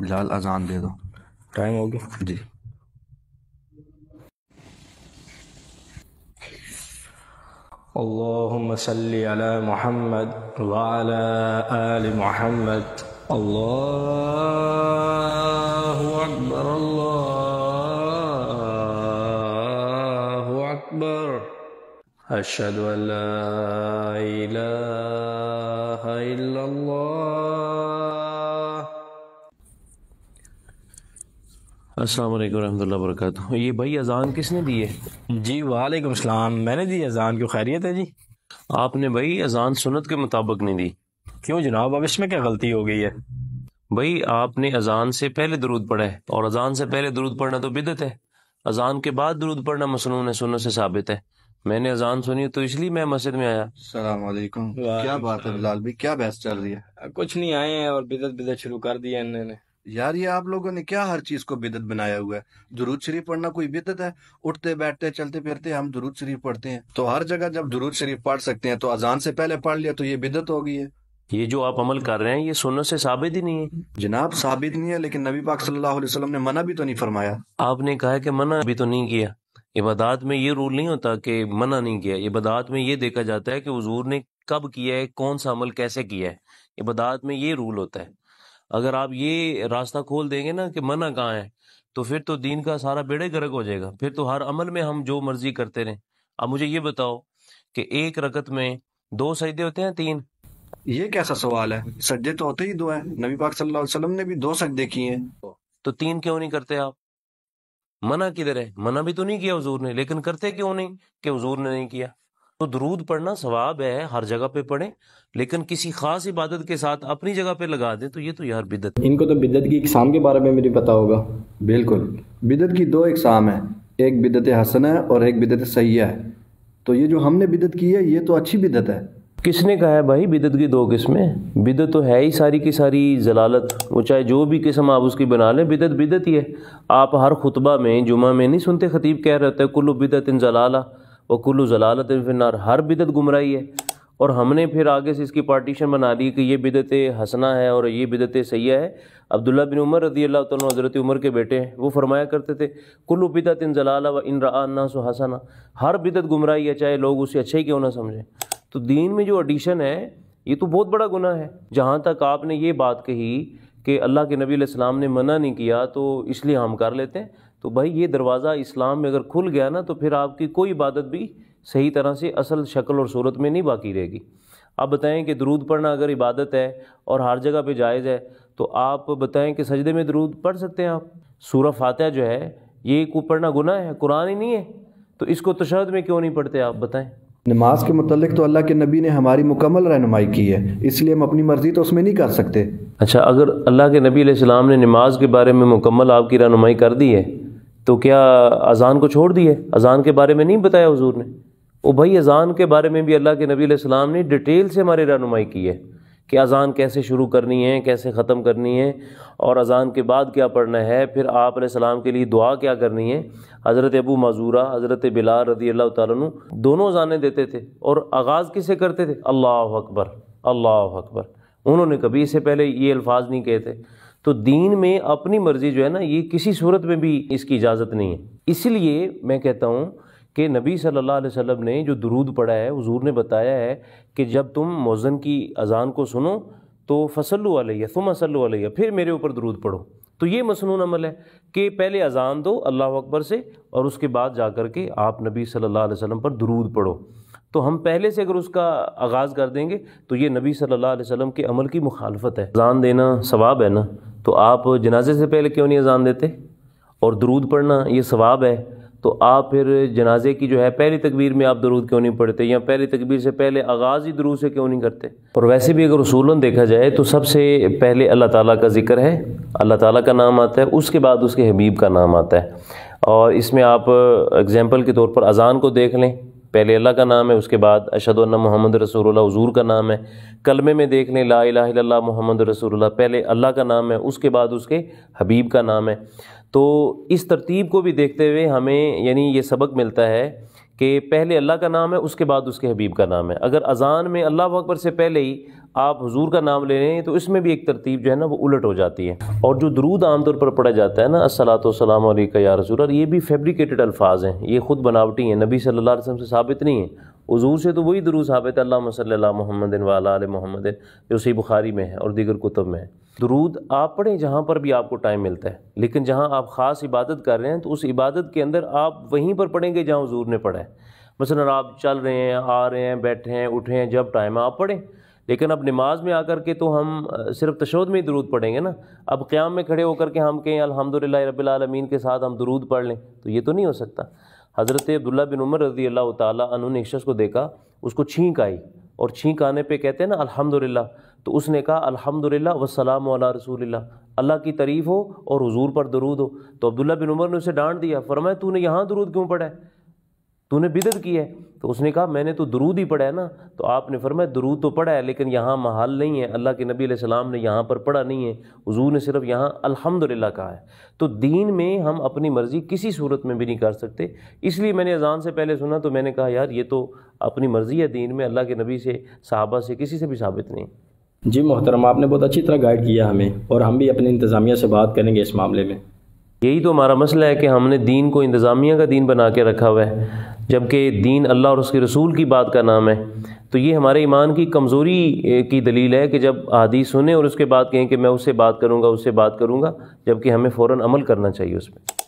بلال اذان دے دو۔ ٹائم ہو گیا جی۔ اللہم صلی علی محمد وعلی آل محمد۔ اللہ اکبر اللہ اکبر، اشہد ان لا الہ الا اللہ۔ السلام علیکم ورحمۃ اللہ وبرکاتہ۔ یہ بھائی اذان کس نے دی ہے؟ جی وعلیکم السلام، میں نے دی اذان، کیوں خیریت ہے جی؟ آپ نے بھائی اذان سنت کے مطابق نہیں دی۔ کیوں جناب، اب اس میں کیا غلطی ہو گئی ہے؟ بھائی آپ نے اذان سے پہلے درود پڑھا ہے، اور اذان سے پہلے درود پڑھنا تو بدعت ہے۔ اذان کے بعد درود پڑھنا مسنون ہے، سنت سے ثابت ہے۔ میں نے اذان سنی تو اس لیے میں مسجد میں آیا۔ السلام علیکم، کیا بات ہے بلال بھی، کیا بحث چل رہی ہے؟ کچھ نہیں، آئے ہیں اور بدعت شروع کر دی ہے انہوں نے۔ یار یہ آپ لوگوں نے کیا ہر چیز کو بدعت بنایا ہوا ہے؟ درود شریف پڑھنا کوئی بدعت ہے؟ اٹھتے بیٹھتے چلتے پھرتے ہم درود شریف پڑھتے ہیں، تو ہر جگہ جب درود شریف پڑھ سکتے ہیں تو اذان سے پہلے پڑھ لیا تو یہ بدعت ہو گئی ہے؟ یہ جو آپ عمل کر رہے ہیں یہ سنت سے ثابت ہی نہیں ہے۔ جناب ثابت نہیں ہے، لیکن نبی پاک صلی اللہ علیہ وسلم نے منع بھی تو نہیں فرمایا۔ آپ نے کہا کہ منع بھی تو نہیں کیا۔ عبادات میں یہ رول نہیں ہوتا کہ منع نہیں کیا، عبادات میں یہ دیکھا جاتا ہے کہ حضور نے کب کیا ہے، کون سا عمل کیسے کیا ہے، عبادات میں یہ رول ہوتا ہے۔ اگر آپ یہ راستہ کھول دیں گے نا کہ منع کہاں ہے، تو پھر تو دین کا سارا بیڑے گرک ہو جائے گا، پھر تو ہر عمل میں ہم جو مرضی کرتے رہیں۔ اب مجھے یہ بتاؤ کہ ایک رکعت میں 2 سجدے ہوتے ہیں 3؟ یہ کیسا سوال ہے؟ سجدے تو ہوتے ہی 2 ہیں، نبی پاک صلی اللہ علیہ وسلم نے بھی 2 سجدے کیے ہیں۔ تو 3 کیوں نہیں کرتے آپ؟ منع کدھر ہے؟ منع بھی تو نہیں کیا حضور نے، لیکن کرتے کیوں نہیں کہ حضور نے نہیں کیا؟ تو درود پڑھنا ثواب ہے، ہر جگہ پہ پڑھیں، لیکن کسی خاص عبادت کے ساتھ اپنی جگہ پہ لگا دیں تو یہ تو یار بدعت۔ ان کو تو بدعت کی اقسام کے بارے میں بھی نہیں پتا ہوگا۔ بالکل، بدعت کی 2 اقسام ہیں، ایک بدعت حسنہ ہے اور ایک بدعت سیئہ ہے۔ تو یہ جو ہم نے بدعت کی ہے یہ تو اچھی بدعت ہے۔ کس نے کہا ہے بھائی بدعت کی 2 قسمیں؟ بدعت تو ہے ہی ساری کی ساری ضلالت، وہ چاہے جو بھی قسم آپ اس کی بنا لیں، بدعت بدعت ہی ہے۔ آپ ہر خطبہ میں جمعہ میں نہیں سنتے خطیب کہہ رہے ہوتے کل بدعت ضلالہ وکل ضلالۃ فی النار، ہر بدعت گمراہی ہے۔ اور ہم نے پھر آگے سے اس کی پارٹیشن بنا لی کہ یہ بدعت حسنہ ہے اور یہ بدعت سیئہ ہے۔ عبداللہ بن عمر رضی اللہ تعالیٰ عنہ، حضرت عمر کے بیٹے ہیں، وہ فرمایا کرتے تھے کل بدعت ضلالہ وان رأى الناس حسنہ، ہر بدعت گمراہی ہے چاہے لوگ اسے اچھا ہی کیوں نہ سمجھیں۔ تو دین میں جو ایڈیشن ہے یہ تو بہت بڑا گناہ ہے۔ جہاں تک آپ نے یہ بات کہی کہ اللہ کے نبی علیہ السلام نے منع نہیں کیا تو اس لیے ہم کر لیتے ہیں، تو بھائی یہ دروازہ اسلام میں اگر کھل گیا نا تو پھر آپ کی کوئی عبادت بھی صحیح طرح سے اصل شکل اور صورت میں نہیں باقی رہے گی۔ آپ بتائیں کہ درود پڑھنا اگر عبادت ہے اور ہر جگہ پہ جائز ہے تو آپ بتائیں کہ سجدے میں درود پڑھ سکتے ہیں آپ؟ سورہ فاتحہ جو ہے یہ کو پڑھنا گناہ ہے، قرآن ہی نہیں ہے، تو اس کو تشہد میں کیوں نہیں پڑھتے آپ بتائیں؟ نماز کے متعلق تو اللہ کے نبی نے ہماری مکمل رہنمائی کی ہے، اس لیے ہم اپنی مرضی تو اس میں نہیں کر سکتے۔ اچھا، اگر اللہ کے نبی علیہ السلام نے نماز کے بارے میں مکمل آپ کی رہنمائی کر دی ہے تو کیا اذان کو چھوڑ دی ہے؟ اذان کے بارے میں نہیں بتایا حضور نے؟ او بھائی اذان کے بارے میں بھی اللہ کے نبی علیہ السلام نے ڈیٹیل سے ہماری رہنمائی کی ہے کہ اذان کیسے شروع کرنی ہے، کیسے ختم کرنی ہے، اور اذان کے بعد کیا پڑھنا ہے، پھر آپ علیہ السلام کے لیے دعا کیا کرنی ہے۔ حضرت ابو معذورہ، حضرت بلال رضی اللہ تعالیٰ عنہ دونوں اذانیں دیتے تھے، اور آغاز کس سے کرتے تھے؟ اللہ اکبر اللہ اکبر، انہوں نے کبھی اس سے پہلے یہ الفاظ نہیں کہے تھے۔ تو دین میں اپنی مرضی جو ہے نا یہ کسی صورت میں بھی اس کی اجازت نہیں ہے۔ اسی لیے میں کہتا ہوں کہ نبی صلی اللہ علیہ وسلم نے جو درود پڑھا ہے، حضور نے بتایا ہے کہ جب تم مؤذن کی اذان کو سنو تو فصلوا علیہ ثم صلوا علیہ، پھر میرے اوپر درود پڑھو۔ تو یہ مسنون عمل ہے کہ پہلے اذان دو اللہ اکبر سے، اور اس کے بعد جا کر کے آپ نبی صلی اللہ علیہ وسلم پر درود پڑھو۔ تو ہم پہلے سے اگر اس کا آغاز کر دیں گے تو یہ نبی صلی اللہ علیہ وسلم کے عمل کی مخالفت ہے۔ اذان دینا ثواب ہے نا، تو آپ جنازے سے پہلے کیوں نہیں اذان دیتے؟ اور درود پڑھنا یہ ثواب ہے، تو آپ پھر جنازے کی جو ہے پہلی تکبیر میں آپ درود کیوں نہیں پڑھتے، یا پہلی تکبیر سے پہلے آغاز ہی درود سے کیوں نہیں کرتے؟ اور ویسے بھی اگر اصولاً دیکھا جائے تو سب سے پہلے اللہ تعالیٰ کا ذکر ہے، اللہ تعالیٰ کا نام آتا ہے، اس کے بعد اس کے حبیب کا نام آتا ہے۔ اور اس میں آپ اگزامپل کے طور پر اذان کو دیکھ لیں، پہلے اللہ کا نام ہے، اس کے بعد اشہد ان محمد رسول اللہ حضور کا نام ہے۔ کلمے میں دیکھ لیں لا الہ الا اللہ محمد رسول اللہ، پہلے اللہ کا نام ہے، اس کے بعد اس کے حبیب کا نام ہے۔ تو اس ترتیب کو بھی دیکھتے ہوئے ہمیں یعنی یہ سبق ملتا ہے کہ پہلے اللہ کا نام ہے، اس کے بعد اس کے حبیب کا نام ہے۔ اگر اذان میں اللہ اکبر سے پہلے ہی آپ حضور کا نام لے رہے ہیں تو اس میں بھی ایک ترتیب جو ہے نا وہ الٹ ہو جاتی ہے. اور جو درود عام طور پر پڑھا جاتا ہے نا الصلاۃ والسلام علیک یا رسول اللہ، یہ بھی فیبریکیٹڈ الفاظ ہیں، یہ خود بناوٹی ہیں، نبی صلی اللہ علیہ وسلم سے ثابت نہیں ہیں. حضور سے تو وہی درود ثابت ہے، اللہم صلی علی محمد وعلی آل محمد، جو صحیح بخاری میں ہے اور دیگر کتب میں ہے. درود آپ پڑھیں جہاں پر بھی آپ کو ٹائم ملتا ہے، لیکن جہاں آپ خاص عبادت کر رہے ہیں تو اس عبادت کے اندر آپ وہیں پر پڑھیں گے جہاں حضور نے پڑھا ہے. مثلا آپ چل رہے ہیں، آ رہے ہیں، بیٹھے ہیں، اٹھے ہیں، جب ٹائم ہے آپ پڑھیں. لیکن اب نماز میں آ کر کے تو ہم صرف تشہد میں ہی درود پڑھیں گے نا. اب قیام میں کھڑے ہو کر کے ہم کہیں الحمدللہ رب العالمین کے ساتھ ہم درود پڑھ لیں تو یہ تو نہیں ہو سکتا. حضرت عبداللہ بن عمر رضی اللہ تعالیٰ عنہ نے ایک شخص کو دیکھا، اس کو چھینک آئی، اور چھینک آنے پہ کہتے ہیں نا الحمدللہ، تو اس نے کہا الحمدللہ والسلام علی رسول اللہ، اللہ کی تعریف ہو اور حضور پر درود ہو. تو عبداللہ بن عمر نے اسے ڈانٹ دیا، فرمایا تو نے یہاں درود کیوں پڑھا ہے، تو نے بدعت کی ہے. تو اس نے کہا میں نے تو درود ہی پڑھا ہے نا. تو آپ نے فرمایا درود تو پڑھا ہے لیکن یہاں محل نہیں ہے، اللہ کے نبی علیہ السلام نے یہاں پر پڑھا نہیں ہے، حضور نے صرف یہاں الحمدللہ کہا ہے. تو دین میں ہم اپنی مرضی کسی صورت میں بھی نہیں کر سکتے. اس لیے میں نے اذان سے پہلے سنا تو میں نے کہا یار یہ تو اپنی مرضی ہے دین میں، اللہ کے نبی سے، صحابہ سے، کسی سے بھی ثابت نہیں. جی محترم، آپ نے بہت اچھی طرح گائیڈ کیا ہمیں، اور ہم بھی اپنی انتظامیہ سے بات کریں گے اس معاملے میں. یہی تو ہمارا مسئلہ ہے کہ ہم نے دین کو انتظامیہ کا دین بنا کے رکھا ہوا ہے، جبکہ دین اللہ اور اس کے رسول کی بات کا نام ہے. تو یہ ہمارے ایمان کی کمزوری کی دلیل ہے کہ جب احادیث سنیں اور اس کے بعد کہیں کہ میں اس سے بات کروں گا، اس سے بات کروں گا، جبکہ ہمیں فوراً عمل کرنا چاہیے اس پہ.